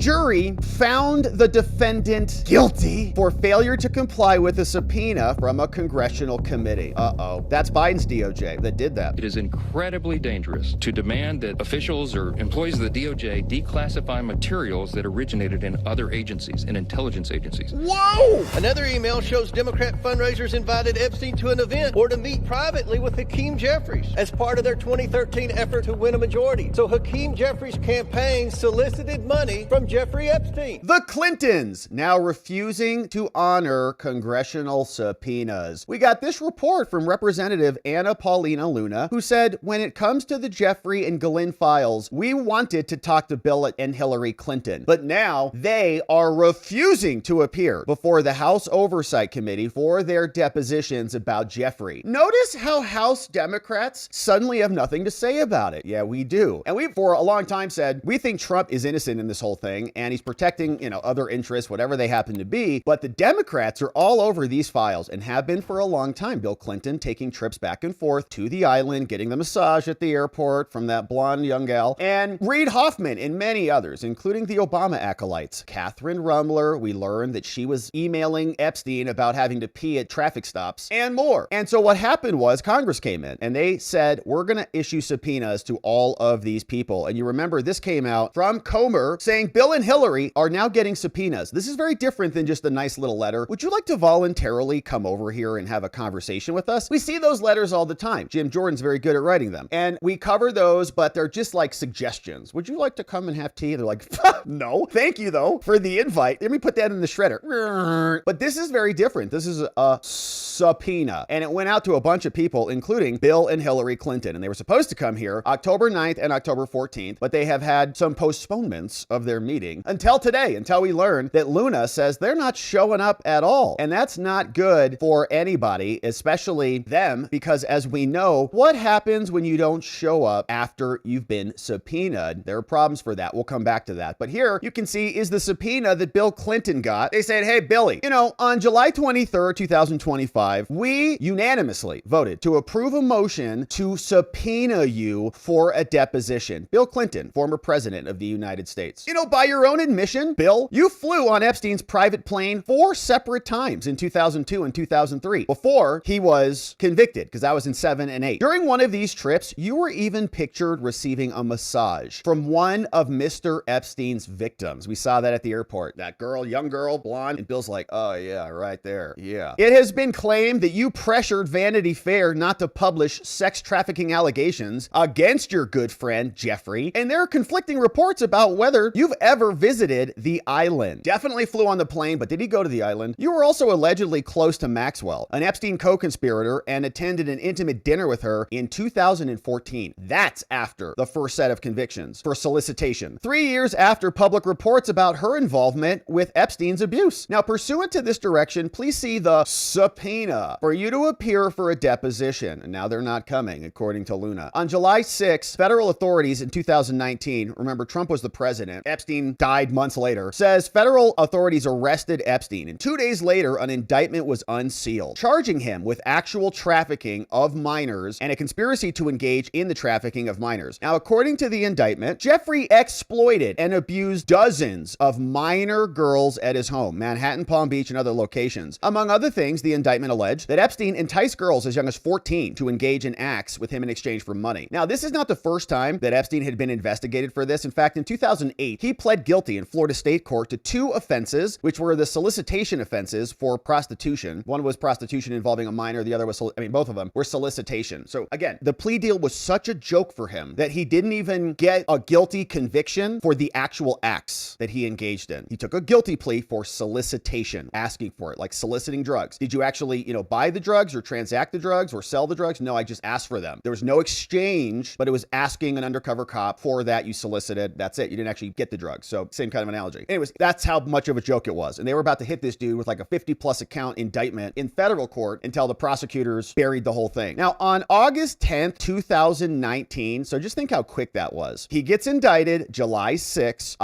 Jury found the defendant guilty for failure to comply with a subpoena from a congressional committee. Uh-oh. That's Biden's DOJ that did that. It is incredibly dangerous to demand that officials or employees of the DOJ declassify materials that originated in other agencies, in intelligence agencies. Whoa! Another email shows Democrat fundraisers invited Epstein to an event or to meet privately with Hakeem Jeffries as part of their 2013 effort to win a majority. So Hakeem Jeffries' campaign solicited money from Jeffrey Epstein. The Clintons now refusing to honor congressional subpoenas. We got this report from Representative Anna Paulina Luna, who said, when it comes to the Jeffrey and Glenn files, we wanted to talk to Bill and Hillary Clinton, but now they are refusing to appear before the House Oversight Committee for their depositions about Jeffrey. Notice how House Democrats suddenly have nothing to say about it. Yeah, we do. And we, for a long time, said we think Trump is innocent in this whole thing and he's protecting, other interests, whatever they happen to be. But the Democrats are all over these files and have been for a long time. Bill Clinton taking trips back and forth to the island, getting the massage at the airport from that blonde young gal, and Reid Hoffman and many others, including the Obama acolytes. Catherine Rumler, we learned that she was emailing Epstein about having to pee at traffic stops and more. And so what happened was Congress came in and they said, we're going to issue subpoenas to all of these people. And you remember this came out from Comer saying Bill and Hillary are now getting subpoenas. This is very different than just a nice little letter. Would you like to voluntarily come over here and have a conversation with us? We see those letters all the time. Jim Jordan's very good at writing them. And we cover those, but they're just like suggestions. Would you like to come and have tea? They're like, no, thank you though for the invite. Let me put that in the shredder. But this is very different. This is a subpoena. And it went out to a bunch of people, including Bill and Hillary Clinton. And they were supposed to come here October 9th and October 14th, but they have had some postponements of their meeting until today, until we learned that Luna says they're not showing up at all. And that's not good for anybody, especially them, because as we know, what happens when you don't show up after you've been subpoenaed? There are problems for that. We'll come back to that. But here you can see is the subpoena that Bill Clinton got. They said, hey, Billy, on July 23rd, 2025, we unanimously voted to approve a motion to subpoena you for a deposition. Bill Clinton, former president of the United States. By your own admission, Bill, you flew on Epstein's private plane 4 separate times in 2002 and 2003 before he was convicted, because that was in 7 and 8. During one of these trips, you were even pictured receiving a massage from one of Mr. Epstein's victims. We saw that at the airport. That girl, young girl, blonde, and Bill's like, oh yeah, right there. Yeah. It has been claimed that you pressured Vanity Fair not to publish sex trafficking allegations against your good friend, Jeffrey. And there are conflicting reports about whether you've ever visited the island. Definitely flew on the plane, but did he go to the island? You were also allegedly close to Maxwell, an Epstein co-conspirator, and attended an intimate dinner with her in 2014. That's after the first set of convictions for solicitation. 3 years after public reports about her involvement with Epstein's abuse. Now, pursuant to this direction, please see the subpoena for you to appear for a deposition. And now they're not coming, according to Luna. On July 6, federal authorities in 2019, remember Trump was the president, Epstein died months later, says federal authorities arrested Epstein. And 2 days later, an indictment was unsealed, charging him with actual trafficking of minors and a conspiracy to engage in the trafficking of minors. Now, according to the indictment, Jeffrey exploited and abused dozens of minor girls at his home, Manhattan, Palm Beach, and other locations. Among other things, the indictment alleged that Epstein enticed girls as young as 14 to engage in acts with him in exchange for money. Now, this is not the first time that Epstein had been investigated for this. In fact, in 2008, he pled guilty in Florida State Court to 2 offenses, which were the solicitation offenses for prostitution. One was prostitution involving a minor. The other was, both of them were solicitation. So again, the plea deal was such a joke for him that he didn't even get a guilty conviction for the actual acts that he engaged in. He took a guilty plea for solicitation, asking for it, like soliciting drugs. Did you actually, buy the drugs or transact the drugs or sell the drugs? No, I just asked for them. There was no exchange, but it was asking an undercover cop for that you solicited. That's it. You didn't actually get the drugs. So same kind of analogy. Anyways, that's how much of a joke it was. And they were about to hit this dude with like a 50+ account indictment in federal court until the prosecutors buried the whole thing. Now, on August 10th, 2019, so just think how quick that was. He gets indicted July 6th,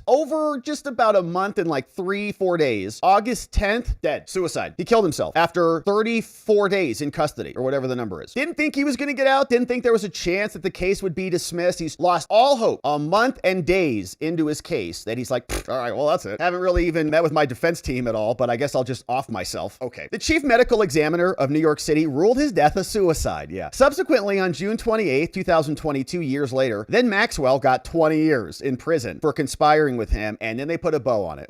over just about a month and like 3-4 days. August 10th, dead. Suicide. He killed himself after 34 days in custody or whatever the number is. Didn't think he was going to get out. Didn't think there was a chance that the case would be dismissed. He's lost all hope. A month and days points into his case that he's like, all right, well, that's it. Haven't really even met with my defense team at all, but I guess I'll just off myself. Okay. The chief medical examiner of New York City ruled his death a suicide. Yeah. Subsequently, on June 28th, 2022, years later, then Maxwell got 20 years in prison for conspiring with him, and then they put a bow on it.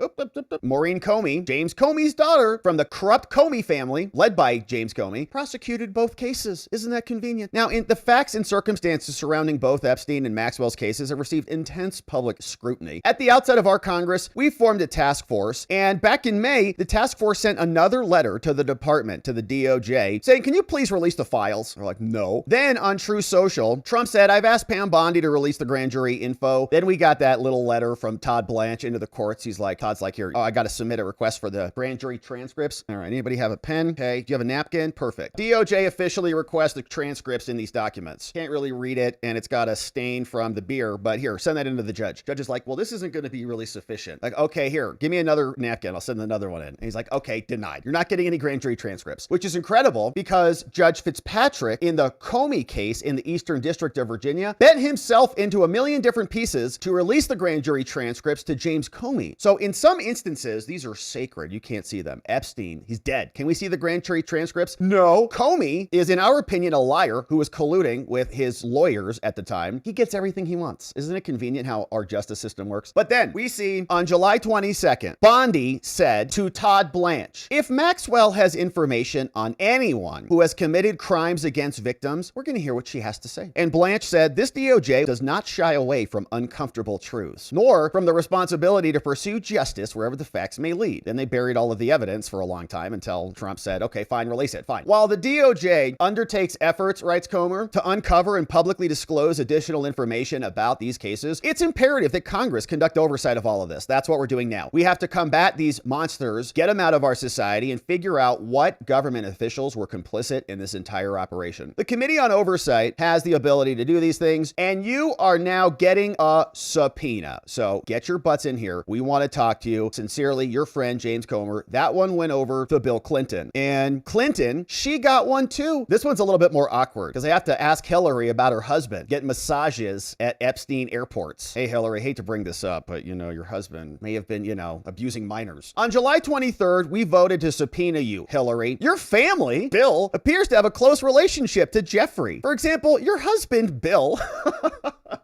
Maureen Comey, James Comey's daughter from the corrupt Comey family, led by James Comey, prosecuted both cases. Isn't that convenient? Now, in the facts and circumstances surrounding both Epstein and Maxwell's cases have received intense public scrutiny. At the outset of our Congress, we formed a task force, and back in May, the task force sent another letter to the department, to the DOJ, saying, can you please release the files? They're like, no. Then on True Social, Trump said, I've asked Pam Bondi to release the grand jury info. Then we got that little letter from Todd Blanche into the courts. Todd's like, here, I got to submit a request for the grand jury transcripts. All right, anybody have a pen? Okay, do you have a napkin? Perfect. DOJ officially requests the transcripts in these documents. Can't really read it, and it's got a stain from the beer, but here, send that into the judge. Judge is like, well, this isn't going to be really sufficient. Like, okay, here, give me another napkin. I'll send another one in. And he's like, okay, denied. You're not getting any grand jury transcripts, which is incredible because Judge Fitzpatrick in the Comey case in the Eastern District of Virginia bent himself into a million different pieces to release the grand jury transcripts to James Comey. So in some instances, these are sacred. You can't see them. Epstein, he's dead. Can we see the grand jury transcripts? No. Comey is, in our opinion, a liar who was colluding with his lawyers at the time. He gets everything he wants. Isn't it convenient how our justice system works? But then we see on July 22nd, Bondi said to Todd Blanche, if Maxwell has information on anyone who has committed crimes against victims, we're going to hear what she has to say. And Blanche said, this DOJ does not shy away from uncomfortable truths, nor from the responsibility to pursue justice wherever the facts may lead. Then they buried all of the evidence for a long time until Trump said, okay, fine, release it, fine. While the DOJ undertakes efforts, writes Comer, to uncover and publicly disclose additional information about these cases, it's imperative that Congress conduct oversight of all of this. That's what we're doing now. We have to combat these monsters, get them out of our society, and figure out what government officials were complicit in this entire operation. The Committee on Oversight has the ability to do these things, and you are now getting a subpoena. So get your butts in here. We want to talk to you. Sincerely, your friend, James Comer. That one went over to Bill Clinton. And Clinton, she got one too. This one's a little bit more awkward because I have to ask Hillary about her husband getting massages at Epstein airports. Hey, Hillary, hate to bring this up, but your husband may have been, abusing minors. On July 23rd, we voted to subpoena you, Hillary. Your family, Bill, appears to have a close relationship to Jeffrey. For example, your husband, Bill,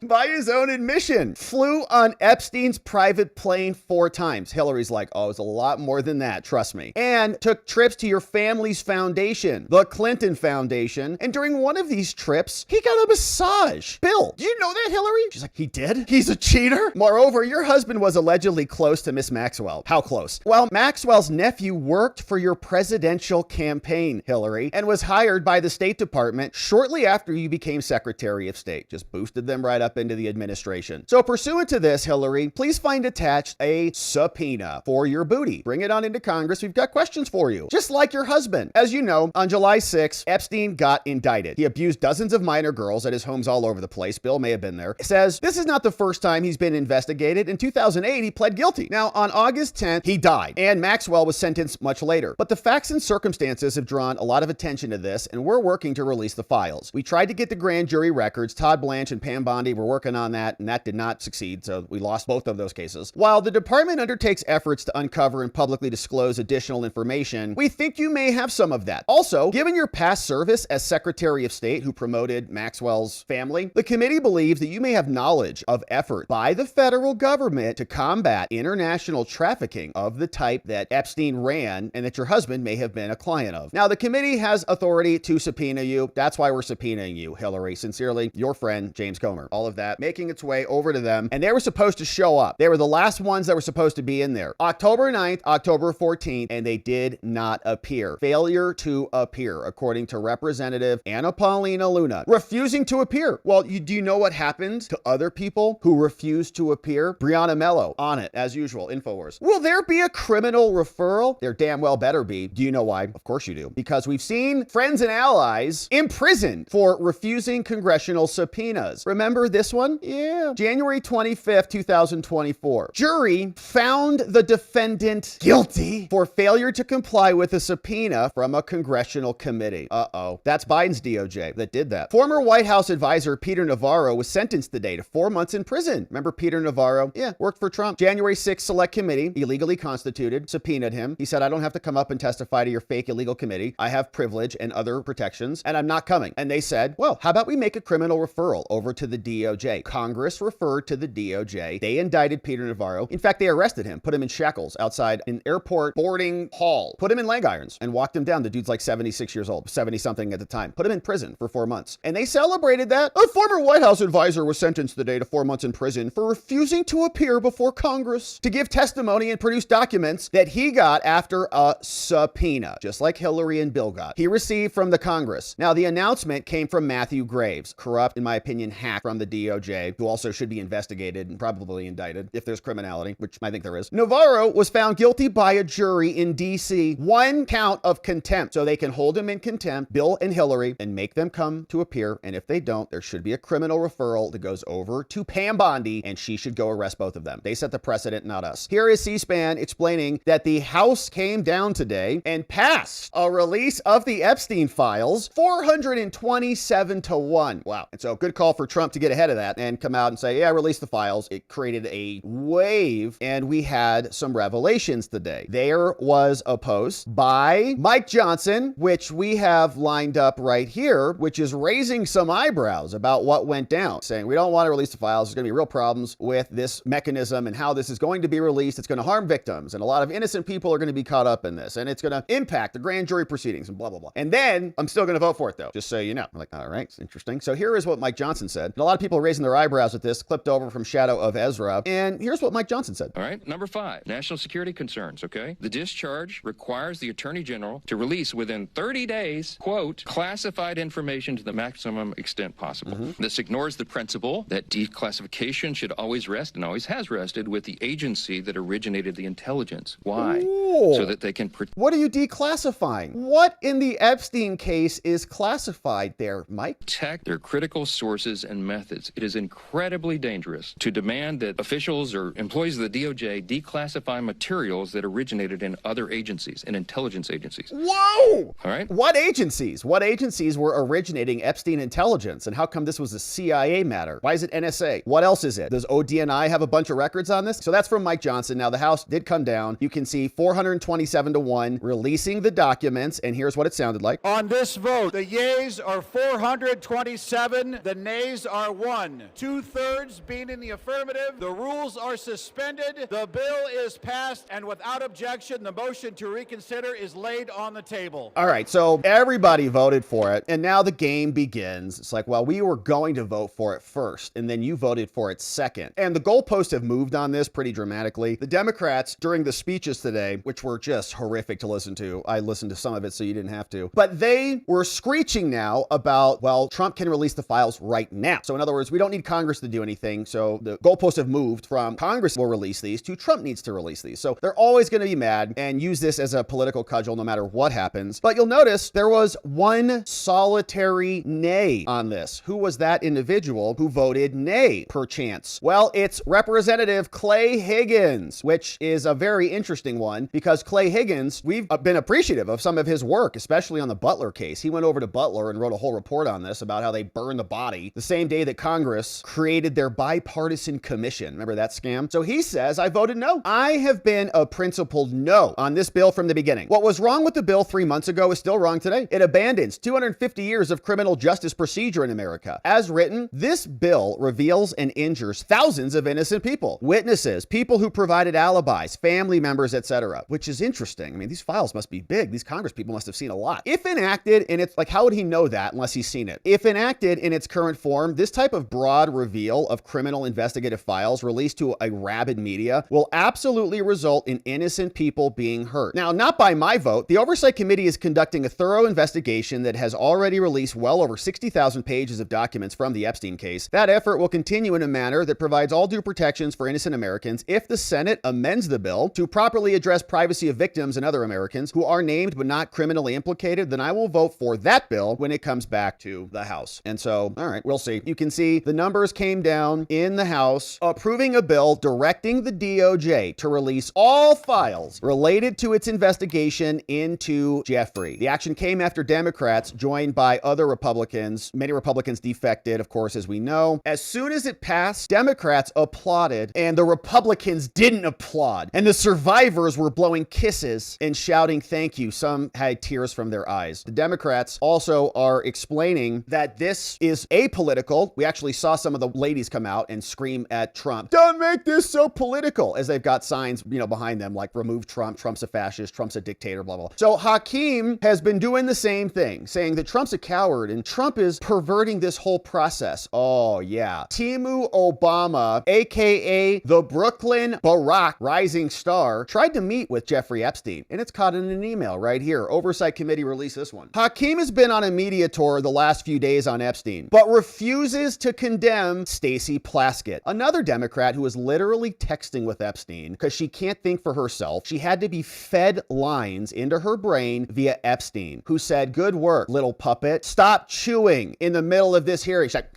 by his own admission, flew on Epstein's private plane 4 times. Hillary's like, oh, it's a lot more than that, trust me. And took trips to your family's foundation, the Clinton Foundation. And during one of these trips, he got a massage. Bill, do you know that, Hillary? She's like, he did? He's a cheater? Moreover, your husband was allegedly close to Miss Maxwell. How close? Well, Maxwell's nephew worked for your presidential campaign, Hillary, and was hired by the State Department shortly after you became Secretary of State. Just boosted them right up into the administration. So pursuant to this, Hillary, please find attached a subpoena for your booty. Bring it on into Congress. We've got questions for you. Just like your husband. As you know, on July 6th, Epstein got indicted. He abused dozens of minor girls at his homes all over the place. Bill may have been there. It says this is not the first time he's been investigated. In 2008, he pled guilty. Now, on August 10th, he died, and Maxwell was sentenced much later. But the facts and circumstances have drawn a lot of attention to this, and we're working to release the files. We tried to get the grand jury records. Todd Blanche and Pam Bondi were working on that, and that did not succeed, so we lost both of those cases. While the department undertakes efforts to uncover and publicly disclose additional information, we think you may have some of that. Also, given your past service as Secretary of State who promoted Maxwell's family, the committee believes that you may have knowledge of effort by the federal government to combat international trafficking of the type that Epstein ran and that your husband may have been a client of. Now, the committee has authority to subpoena you. That's why we're subpoenaing you, Hillary. Sincerely, your friend, James Comer. All of that making its way over to them, and they were supposed to show up. They were the last ones that were supposed to be in there. October 9th, October 14th, and they did not appear. Failure to appear, according to Representative Anna Paulina Luna. Refusing to appear. Well, do you know what happened to other people who refused to appear? Brianna Mello on it, as usual, InfoWars. Will there be a criminal referral? There damn well better be. Do you know why? Of course you do. Because we've seen friends and allies imprisoned for refusing congressional subpoenas. Remember this this one? Yeah. January 25th, 2024. Jury found the defendant guilty for failure to comply with a subpoena from a congressional committee. Uh-oh. That's Biden's DOJ that did that. Former White House advisor Peter Navarro was sentenced today to 4 months in prison. Remember Peter Navarro? Yeah, worked for Trump. January 6th Select Committee, illegally constituted, subpoenaed him. He said, I don't have to come up and testify to your fake illegal committee. I have privilege and other protections, and I'm not coming. And they said, well, how about we make a criminal referral over to the DOJ? Congress referred to the DOJ. They indicted Peter Navarro. In fact, they arrested him, put him in shackles outside an airport boarding hall, put him in leg irons and walked him down. The dude's like 76 years old, 70 something at the time, put him in prison for 4 months. And they celebrated that. A former White House advisor was sentenced today to 4 months in prison for refusing to appear before Congress to give testimony and produce documents that he got after a subpoena, just like Hillary and Bill got. He received from the Congress. Now, the announcement came from Matthew Graves, corrupt, in my opinion, hack from the DOJ, who also should be investigated and probably indicted if there's criminality, which I think there is. Navarro was found guilty by a jury in D.C. 1 count of contempt. So they can hold him in contempt, Bill and Hillary, and make them come to appear. And if they don't, there should be a criminal referral that goes over to Pam Bondi, and she should go arrest both of them. They set the precedent, not us. Here is C-SPAN explaining that the House came down today and passed a release of the Epstein files 427-1. Wow. And so good call for Trump to get ahead of that and come out and say, yeah, release the files. It created a wave, and we had some revelations today. There was a post by Mike Johnson, which we have lined up right here, which is raising some eyebrows about what went down, saying we don't want to release the files. There's going to be real problems with this mechanism and how this is going to be released. It's going to harm victims, and a lot of innocent people are going to be caught up in this, and it's going to impact the grand jury proceedings and blah, blah, blah. And then I'm still going to vote for it, though, just so you know. I'm like, all right, it's interesting. So here is what Mike Johnson said. And a lot of people are raising their eyebrows at this, clipped over from Shadow of Ezra. And here's what Mike Johnson said. All right. Number 5, national security concerns. Okay. The discharge requires the Attorney General to release within 30 days, quote, classified information to the maximum extent possible. This ignores the principle that declassification should always rest and always has rested with the agency that originated the intelligence. Why? Ooh. So that they can What are you declassifying? What in the Epstein case is classified there, Mike? protect their critical sources and methods. It is incredibly dangerous to demand that officials or employees of the DOJ declassify materials that originated in other agencies, in intelligence agencies. Whoa! All right? What agencies? What agencies were originating Epstein intelligence? And how come this was a CIA matter? Why is it NSA? What else is it? Does ODNI have a bunch of records on this? So that's from Mike Johnson. Now, the House did come down. You can see 427-1 releasing the documents. And here's what it sounded like. On this vote, the yeas are 427, the nays are 1. 2/3 being in the affirmative. The rules are suspended. The bill is passed, and without objection, the motion to reconsider is laid on the table. All right, so everybody voted for it, and now the game begins. It's like, well, we were going to vote for it first, and then you voted for it second. And the goalposts have moved on this pretty dramatically. The Democrats, during the speeches today, which were just horrific to listen to, I listened to some of it so you didn't have to, but they were screeching now about, well, Trump can release the files right now. So in other words, we don't need Congress to do anything. So the goalposts have moved from Congress will release these to Trump needs to release these. So they're always going to be mad and use this as a political cudgel no matter what happens. But you'll notice there was one solitary nay on this. Who was that individual who voted nay, perchance? Well, it's Representative Clay Higgins, which is a very interesting one because Clay Higgins, we've been appreciative of some of his work, especially on the Butler case. He went over to Butler and wrote a whole report on this about how they burned the body the same day that Congress created their bipartisan commission. Remember that scam? So he says, I voted no. I have been a principled no on this bill from the beginning. What was wrong with the bill 3 months ago is still wrong today. It abandons 250 years of criminal justice procedure in America. As written, this bill reveals and injures thousands of innocent people, witnesses, people who provided alibis, family members, etc., which is interesting. I mean, these files must be big. These Congress people must have seen a lot. If enacted in its, like, how would he know that unless he's seen it? If enacted in its current form, this type of broad reveal of criminal investigative files released to a rabid media will absolutely result in innocent people being hurt. Now, not by my vote. The Oversight Committee is conducting a thorough investigation that has already released well over 60,000 pages of documents from the Epstein case. That effort will continue in a manner that provides all due protections for innocent Americans if the Senate amends the bill to properly address privacy of victims and other Americans who are named but not criminally implicated. Then I will vote for that bill when it comes back to the House. And so, all right, we'll see. You can see see the numbers came down in the House, approving a bill directing the DOJ to release all files related to its investigation into Jeffrey. The action came after Democrats, joined by other Republicans, many Republicans defected, of course, as we know. As soon as it passed, Democrats applauded and the Republicans didn't applaud. And the survivors were blowing kisses and shouting thank you. Some had tears from their eyes. The Democrats also are explaining that this is apolitical. We actually saw some of the ladies come out and scream at Trump, "Don't make this so political," as they've got signs, behind them like "Remove Trump, Trump's a fascist, Trump's a dictator," blah, blah. So Hakeem has been doing the same thing, saying that Trump's a coward and Trump is perverting this whole process. Oh yeah. Timu Obama, aka the Brooklyn Barack rising star, tried to meet with Jeffrey Epstein, and it's caught in an email right here. Oversight Committee released this one. Hakeem has been on a media tour the last few days on Epstein, but refuses to condemn Stacey Plaskett, another Democrat who was literally texting with Epstein because she can't think for herself. She had to be fed lines into her brain via Epstein, who said, "Good work, little puppet. Stop chewing in the middle of this hearing." She's like,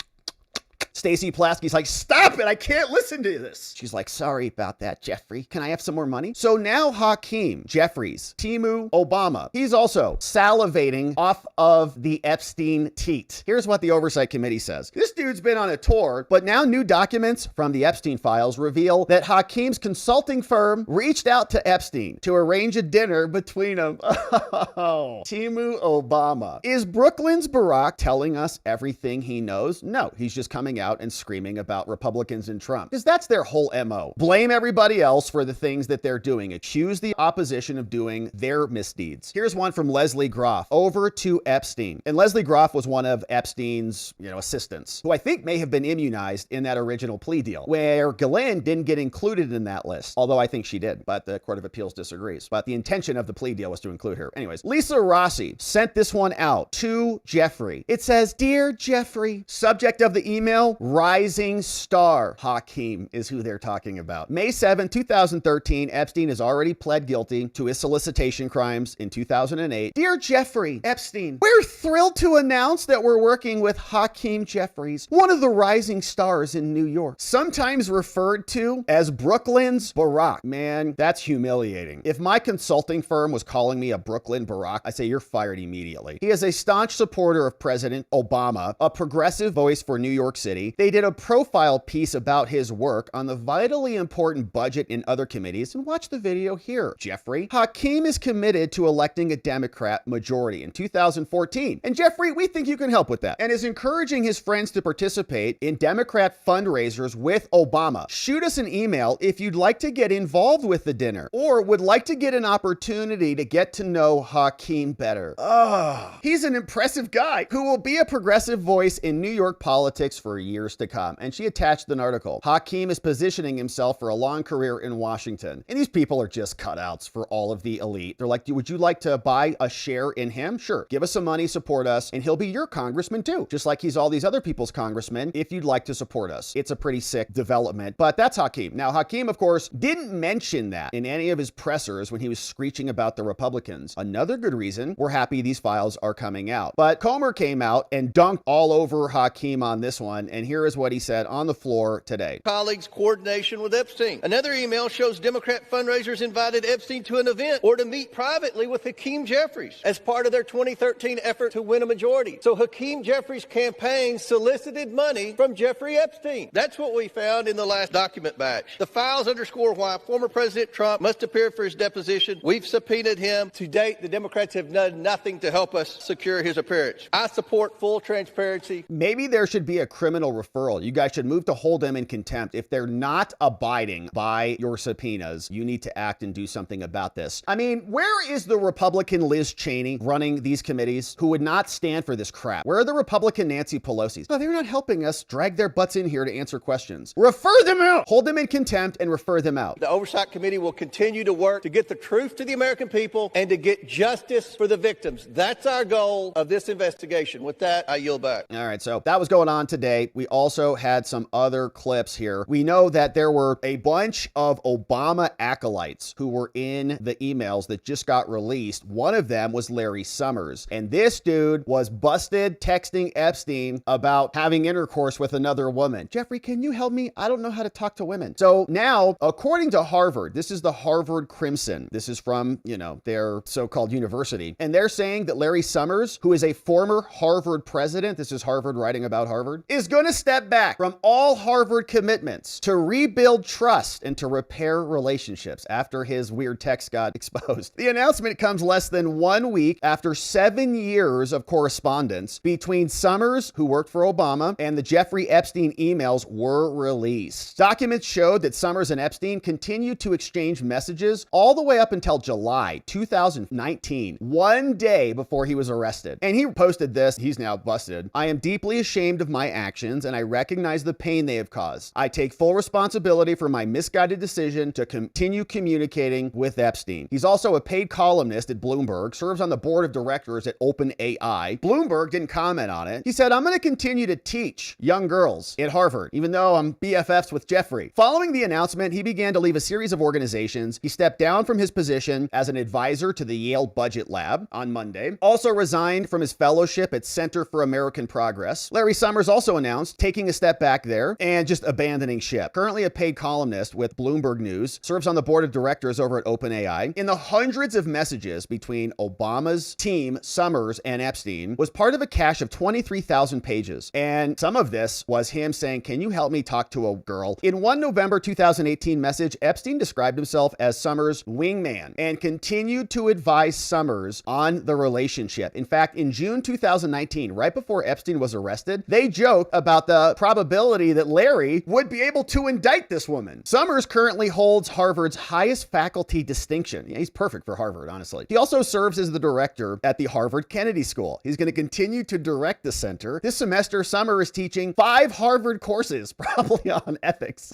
Stacey Plasky's like, "Stop it, I can't listen to this." She's like, "Sorry about that, Jeffrey. Can I have some more money?" So now Hakeem Jeffries, Timu Obama, he's also salivating off of the Epstein teat. Here's what the Oversight Committee says. This dude's been on a tour, but now new documents from the Epstein files reveal that Hakeem's consulting firm reached out to Epstein to arrange a dinner between them. Oh, Timu Obama. Is Brooklyn's Barack telling us everything he knows? No, he's just coming out and screaming about Republicans and Trump, because that's their whole MO. Blame everybody else for the things that they're doing. Accuse the opposition of doing their misdeeds. Here's one from Leslie Groff over to Epstein. And Leslie Groff was one of Epstein's, assistants, who I think may have been immunized in that original plea deal, where Ghislaine didn't get included in that list, although I think she did, but the Court of Appeals disagrees. But the intention of the plea deal was to include her. Anyways, Lisa Rossi sent this one out to Jeffrey. It says, "Dear Jeffrey," subject of the email, rising star. Hakeem is who they're talking about. May 7, 2013, Epstein has already pled guilty to his solicitation crimes in 2008. "Dear Jeffrey Epstein, we're thrilled to announce that we're working with Hakeem Jeffries, one of the rising stars in New York, sometimes referred to as Brooklyn's Barack." Man, that's humiliating. If my consulting firm was calling me a Brooklyn Barack, I say you're fired immediately. He is a staunch supporter of President Obama, a progressive voice for New York City. They did a profile piece about his work on the vitally important budget and other committees, and watch the video here. Jeffrey, Hakeem is committed to electing a Democrat majority in 2014. And Jeffrey, we think you can help with that, and is encouraging his friends to participate in Democrat fundraisers with Obama. Shoot us an email if you'd like to get involved with the dinner, or would like to get an opportunity to get to know Hakeem better. He's an impressive guy who will be a progressive voice in New York politics for years to come. And she attached an article. Hakeem is positioning himself for a long career in Washington. And these people are just cutouts for all of the elite. They're like, would you like to buy a share in him? Sure. Give us some money, support us, and he'll be your congressman too. Just like he's all these other people's congressmen, if you'd like to support us. It's a pretty sick development, but that's Hakeem. Now, Hakeem, of course, didn't mention that in any of his pressers when he was screeching about the Republicans. Another good reason we're happy these files are coming out. But Comer came out and dunked all over Hakeem on this one, and here is what he said on the floor today. Colleagues' coordination with Epstein. Another email shows Democrat fundraisers invited Epstein to an event or to meet privately with Hakeem Jeffries as part of their 2013 effort to win a majority. So Hakeem Jeffries' campaign solicited money from Jeffrey Epstein. That's what we found in the last document batch. The files underscore why former President Trump must appear for his deposition. We've subpoenaed him. To date, the Democrats have done nothing to help us secure his appearance. I support full transparency. Maybe there should be a criminal referral. You guys should move to hold them in contempt. If they're not abiding by your subpoenas, you need to act and do something about this. I mean, where is the Republican Liz Cheney running these committees who would not stand for this crap? Where are the Republican Nancy Pelosi's? No, they're not helping us drag their butts in here to answer questions. Refer them out. Hold them in contempt and refer them out. The Oversight Committee will continue to work to get the truth to the American people and to get justice for the victims. That's our goal of this investigation. With that, I yield back. All right, so that was going on today. We we also had some other clips here. We know that there were a bunch of Obama acolytes who were in the emails that just got released. One of them was Larry Summers, and this dude was busted texting Epstein about having intercourse with another woman. Jeffrey, can you help me? I don't know how to talk to women. So now, according to Harvard, this is the Harvard Crimson. This is from, their so-called university. And they're saying that Larry Summers, who is a former Harvard president, this is Harvard writing about Harvard, is going to step back from all Harvard commitments to rebuild trust and to repair relationships after his weird text got exposed. The announcement comes less than 1 week after 7 years of correspondence between Summers, who worked for Obama, and the Jeffrey Epstein emails were released. Documents showed that Summers and Epstein continued to exchange messages all the way up until July 2019, 1 day before he was arrested. And he posted this, he's now busted. "I am deeply ashamed of my actions and I recognize the pain they have caused. I take full responsibility for my misguided decision to continue communicating with Epstein." He's also a paid columnist at Bloomberg, serves on the board of directors at OpenAI. Bloomberg didn't comment on it. He said, "I'm going to continue to teach young girls at Harvard, even though I'm BFFs with Jeffrey." Following the announcement, he began to leave a series of organizations. He stepped down from his position as an advisor to the Yale Budget Lab on Monday, also resigned from his fellowship at Center for American Progress. Larry Summers also announced taking a step back there and just abandoning ship. Currently a paid columnist with Bloomberg News, serves on the board of directors over at OpenAI. In the hundreds of messages between Obama's team, Summers, and Epstein was part of a cache of 23,000 pages. And some of this was him saying, "Can you help me talk to a girl?" In one November 2018 message, Epstein described himself as Summers' wingman and continued to advise Summers on the relationship. In fact, in June 2019, right before Epstein was arrested, they joked about the probability that Larry would be able to indict this woman. Summers currently holds Harvard's highest faculty distinction. Yeah, he's perfect for Harvard, honestly. He also serves as the director at the Harvard Kennedy School. He's going to continue to direct the center. This semester, Summers is teaching 5 Harvard courses, probably on ethics.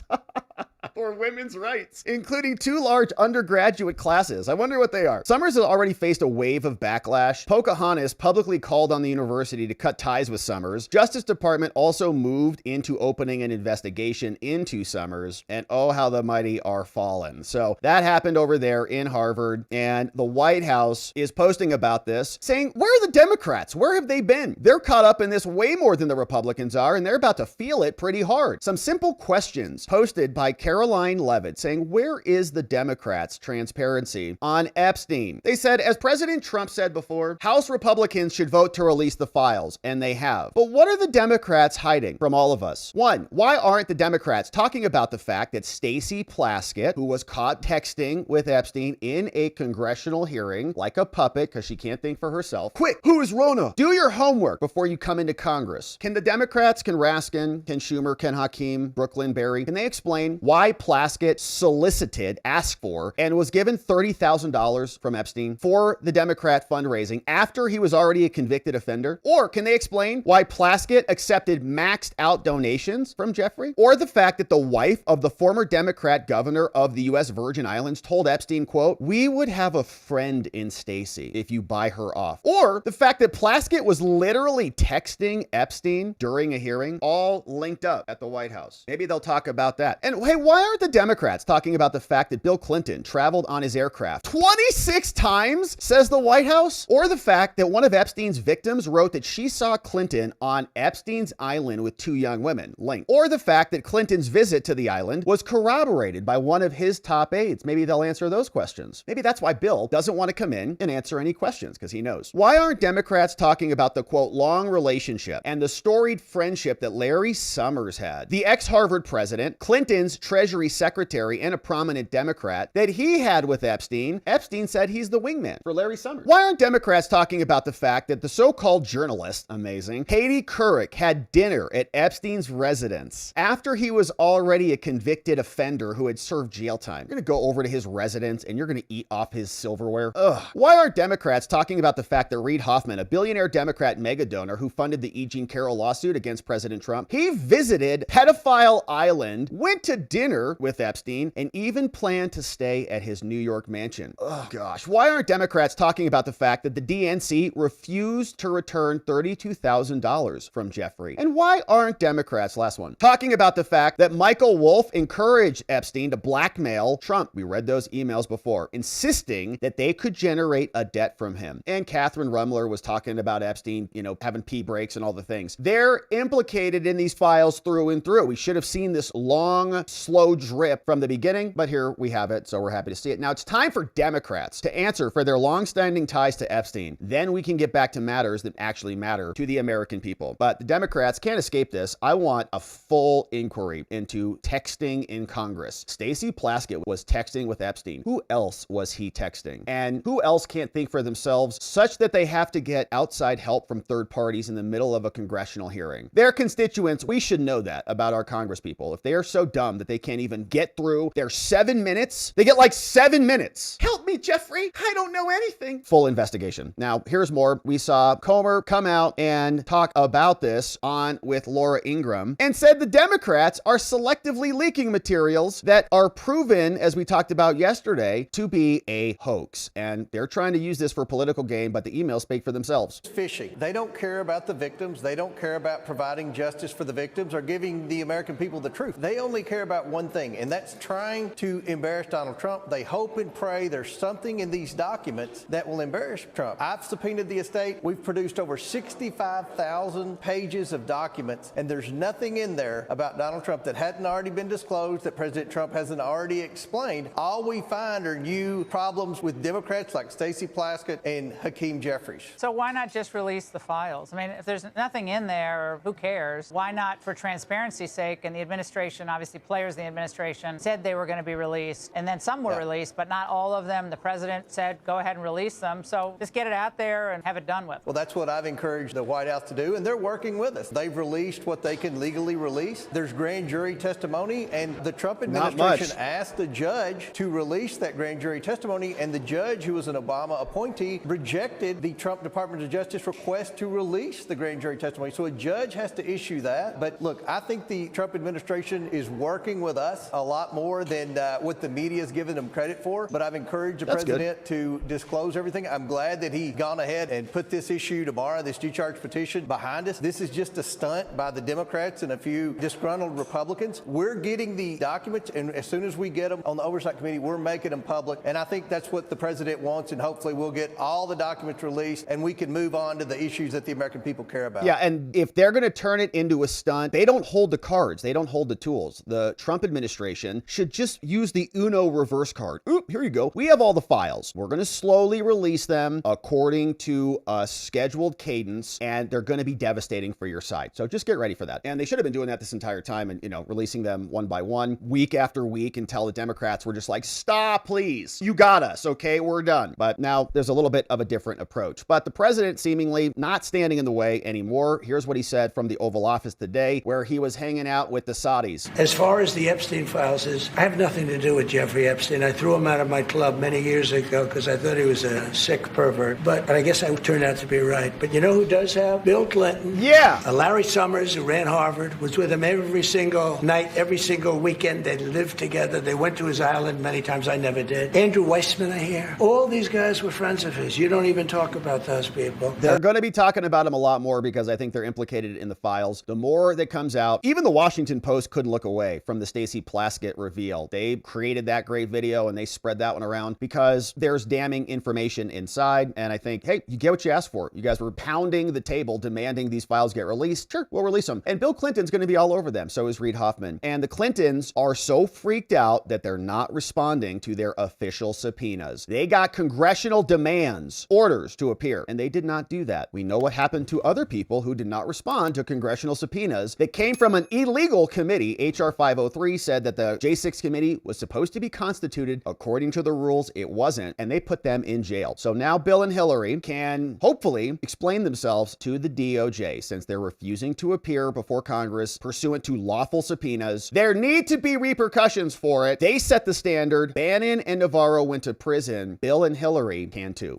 Or women's rights, including 2 large undergraduate classes. I wonder what they are. Summers has already faced a wave of backlash. Pocahontas publicly called on the university to cut ties with Summers. Justice Department also moved into opening an investigation into Summers, and oh, how the mighty are fallen. So that happened over there in Harvard, and the White House is posting about this, saying, where are the Democrats? Where have they been? They're caught up in this way more than the Republicans are, and they're about to feel it pretty hard. Some simple questions posted by Caroline Levitt saying, where is the Democrats' transparency on Epstein? They said, as President Trump said before, House Republicans should vote to release the files, and they have. But what are the Democrats hiding from all of us? One, why aren't the Democrats talking about the fact that Stacey Plaskett, who was caught texting with Epstein in a congressional hearing like a puppet because she can't think for herself? Quick, who is Rona? Do your homework before you come into Congress. Can the Democrats, can Raskin, can Schumer, can Hakeem, Brooklyn, Berry, can they explain why Plaskett solicited, asked for, and was given $30,000 from Epstein for the Democrat fundraising after he was already a convicted offender? Or can they explain why Plaskett accepted maxed out donations from Jeffrey? Or the fact that the wife of the former Democrat governor of the U.S. Virgin Islands told Epstein, quote, we would have a friend in Stacey if you buy her off. Or the fact that Plaskett was literally texting Epstein during a hearing, all linked up at the White House. Maybe they'll talk about that. And hey, why aren't the Democrats talking about the fact that Bill Clinton traveled on his aircraft 26 times, says the White House? Or the fact that one of Epstein's victims wrote that she saw Clinton on Epstein's island with 2 young women, linked. Or the fact that Clinton's visit to the island was corroborated by one of his top aides. Maybe they'll answer those questions. Maybe that's why Bill doesn't want to come in and answer any questions, because he knows. Why aren't Democrats talking about the, quote, long relationship and the storied friendship that Larry Summers had, the ex-Harvard president, Clinton's Treasury Secretary, and a prominent Democrat, that he had with Epstein? Epstein said he's the wingman for Larry Summers. Why aren't Democrats talking about the fact that the so-called journalist, amazing, Katie Couric, had dinner at Epstein's residence after he was already a convicted offender who had served jail time? You're gonna go over to his residence and you're gonna eat off his silverware? Ugh. Why aren't Democrats talking about the fact that Reid Hoffman, a billionaire Democrat mega donor who funded the E. Jean Carroll lawsuit against President Trump, he visited Pedophile Island, went to dinner dinner with Epstein and even planned to stay at his New York mansion. Oh gosh, why aren't Democrats talking about the fact that the DNC refused to return $32,000 from Jeffrey? And why aren't Democrats, last one, talking about the fact that Michael Wolff encouraged Epstein to blackmail Trump? We read those emails before, insisting that they could generate a debt from him. And Catherine Rumler was talking about Epstein, having pee breaks and all the things. They're implicated in these files through and through. We should have seen this long, slow drip from the beginning, but here we have it, so we're happy to see it. Now it's time for Democrats to answer for their long-standing ties to Epstein. Then we can get back to matters that actually matter to the American people. But the Democrats can't escape this. I want a full inquiry into texting in Congress. Stacey Plaskett was texting with Epstein. Who else was he texting? And who else can't think for themselves such that they have to get outside help from third parties in the middle of a congressional hearing? Their constituents, we should know that about our Congress people. If they are so dumb that they can't even get through their 7 minutes, they get like 7 minutes. Help me, Jeffrey. I don't know anything. Full investigation. Now, here's more. We saw Comer come out and talk about this on with Laura Ingraham and said the Democrats are selectively leaking materials that are proven, as we talked about yesterday, to be a hoax. And they're trying to use this for political gain, but the emails speak for themselves. Fishing. They don't care about the victims. They don't care about providing justice for the victims or giving the American people the truth. They only care about one thing, and that's trying to embarrass Donald Trump. They hope and pray there's something in these documents that will embarrass Trump. I've subpoenaed the estate. We've produced over 65,000 pages of documents, and there's nothing in there about Donald Trump that hadn't already been disclosed, that President Trump hasn't already explained. All we find are new problems with Democrats like Stacey Plaskett and Hakeem Jeffries. So why not just release the files? I mean, if there's nothing in there, who cares? Why not, for transparency's sake? And the administration, obviously players in the administration, said they were going to be released, and then some were released, but not all of them. The president said, go ahead and release them. So just get it out there and have it done with. Well, that's what I've encouraged the White House to do, and they're working with us. They've released what they can legally release. There's grand jury testimony, and the Trump administration asked the judge to release that grand jury testimony, and the judge, who was an Obama appointee, rejected the Trump Department of Justice request to release the grand jury testimony. So a judge has to issue that. But look, I think the Trump administration is working with us a lot more than what the media has given them credit for. But I've encouraged the president to disclose everything. I'm glad that he gone ahead and put this issue tomorrow, this discharge petition, behind us. This is just a stunt by the Democrats and a few disgruntled Republicans. We're getting the documents, and as soon as we get them on the Oversight Committee, we're making them public. And I think that's what the president wants, and hopefully we'll get all the documents released and we can move on to the issues that the American people care about. Yeah, and if they're going to turn it into a stunt, they don't hold the cards. They don't hold the tools. The Trump administration should just use the Uno reverse card. Oop, here you go. We have all the files. We're going to slowly release them according to a scheduled cadence, and they're going to be devastating for your side. So just get ready for that. And they should have been doing that this entire time and, releasing them one by one, week after week, until the Democrats were just like, stop, please. You got us. Okay, we're done. But now there's a little bit of a different approach. But the president seemingly not standing in the way anymore. Here's what he said from the Oval Office today, where he was hanging out with the Saudis. As far as the Epstein files is, I have nothing to do with Jeffrey Epstein. I threw him out of my club many years ago because I thought he was a sick pervert. But I guess I turned out to be right. But you know who does have? Bill Clinton. Yeah. Larry Summers, who ran Harvard, was with him every single night, every single weekend. They lived together. They went to his island many times. I never did. Andrew Weissman, I hear. All these guys were friends of his. You don't even talk about those people. They're going to be talking about him a lot more because I think they're implicated in the files. The more that comes out, even the Washington Post couldn't look away from the Stacey Plaskett reveal. They created that great video and they spread that one around because there's damning information inside. And I think, hey, you get what you asked for. You guys were pounding the table, demanding these files get released. Sure, we'll release them. And Bill Clinton's going to be all over them. So is Reid Hoffman. And the Clintons are so freaked out that they're not responding to their official subpoenas. They got congressional demands, orders to appear, and they did not do that. We know what happened to other people who did not respond to congressional subpoenas that came from an illegal committee. HR 503 said that the J6 committee was supposed to be constituted according to the rules. It wasn't, and they put them in jail. So now Bill and Hillary can hopefully explain themselves to the DOJ since they're refusing to appear before Congress pursuant to lawful subpoenas. There need to be repercussions for it. They set the standard. Bannon and Navarro went to prison. Bill and Hillary can too.